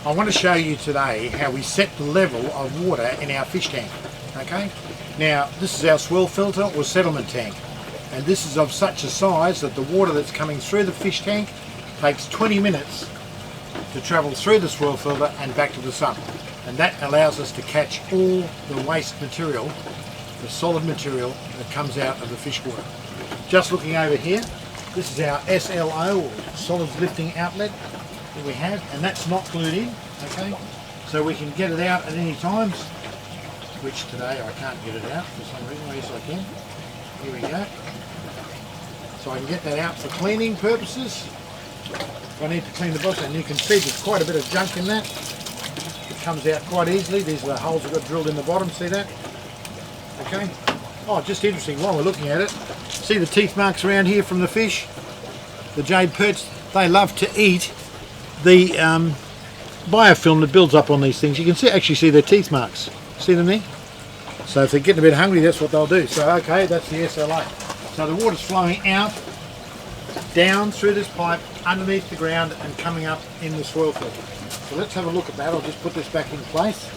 I want to show you today how we set the level of water in our fish tank. Okay, now this is our swirl filter or settlement tank, and this is of such a size that the water that's coming through the fish tank takes 20 minutes to travel through the swirl filter and back to the sump, and that allows us to catch all the waste material, the solid material that comes out of the fish water. Just looking over here, this is our SLO, or solids lifting outlet, that we have, and that's not glued in. Okay, so we can get it out at any times, which today I can't get it out for some reason. Yes, I can. Here we go. So I can get that out for cleaning purposes. If I need to clean the box, and you can see there's quite a bit of junk in that. It comes out quite easily. These are the holes we've got drilled in the bottom, see that? Okay. Oh, just interesting while we're looking at it. See the teeth marks around here from the fish? The jade perch, they love to eat the biofilm that builds up on these things. You can actually see their teeth marks. See them there? So if they're getting a bit hungry, that's what they'll do. So okay, that's the SLA. So the water's flowing out, down through this pipe, underneath the ground and coming up in the swirl filter. So let's have a look at that. I'll just put this back in place.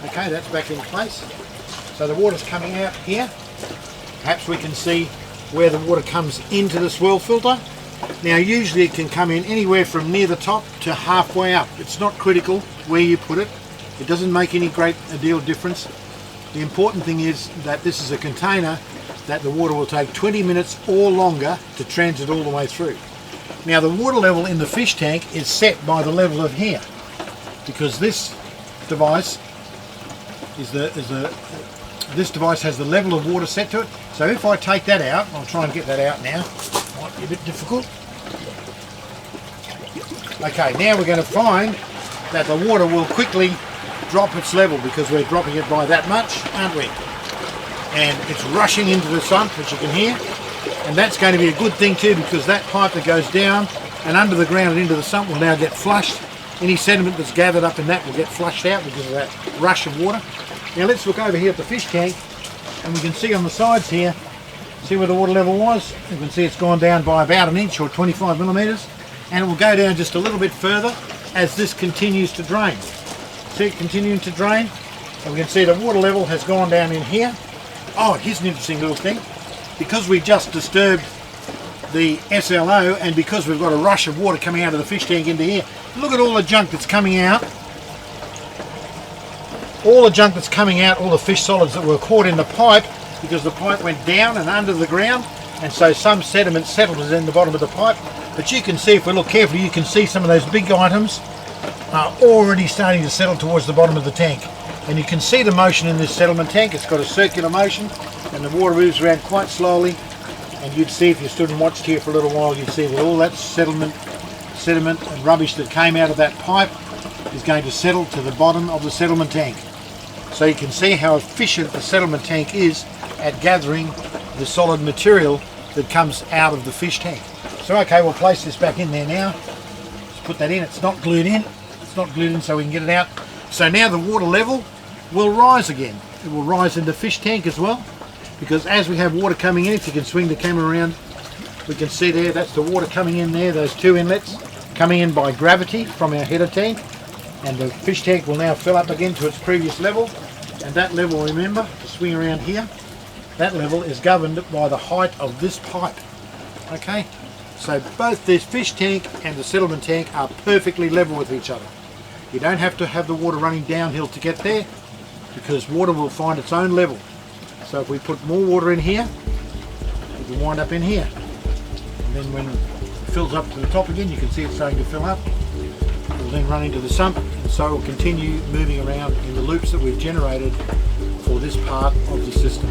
Okay, that's back in place. So the water's coming out here. Perhaps we can see where the water comes into the swirl filter. Now usually it can come in anywhere from near the top to halfway up. It's not critical where you put it. It doesn't make any great deal of difference. The important thing is that this is a container that the water will take 20 minutes or longer to transit all the way through. Now the water level in the fish tank is set by the level of here, because this device this device has the level of water set to it. So if I take that out, I'll try and get that out now. Might be a bit difficult. Okay, now we're going to find that the water will quickly drop its level because we're dropping it by that much, aren't we? And it's rushing into the sump, which you can hear. And that's going to be a good thing too, because that pipe that goes down and under the ground and into the sump will now get flushed. Any sediment that's gathered up in that will get flushed out because of that rush of water. Now let's look over here at the fish tank, and we can see on the sides here, see where the water level was. You can see it's gone down by about an inch or 25 millimeters, and it will go down just a little bit further as this continues to drain. See it continuing to drain, and we can see the water level has gone down in here. Oh, here's an interesting little thing. Because we just disturbed the SLO, and because we've got a rush of water coming out of the fish tank into here, look at all the junk that's coming out. All the junk that's coming out, all the fish solids that were caught in the pipe, because the pipe went down and under the ground, and so some sediment settled in the bottom of the pipe. But you can see, if we look carefully, you can see some of those big items are already starting to settle towards the bottom of the tank. And you can see the motion in this settlement tank. It's got a circular motion, and the water moves around quite slowly. And you'd see, if you stood and watched here for a little while, you'd see that all that sediment and rubbish that came out of that pipe is going to settle to the bottom of the settlement tank. So you can see how efficient the settlement tank is at gathering the solid material that comes out of the fish tank. So okay, we'll place this back in there now. Let's put that in. It's not glued in. It's not glued in, so we can get it out. So now the water level will rise again. It will rise in the fish tank as well, because as we have water coming in, if you can swing the camera around, we can see there, that's the water coming in there, those two inlets coming in by gravity from our header tank, and the fish tank will now fill up again to its previous level. And that level, remember, to swing around here, that level is governed by the height of this pipe. Okay, so both this fish tank and the settlement tank are perfectly level with each other. You don't have to have the water running downhill to get there, because water will find its own level. So if we put more water in here, it will wind up in here. And then when it fills up to the top again, you can see it's starting to fill up. It will then run into the sump, and so it will continue moving around in the loops that we've generated for this part of the system.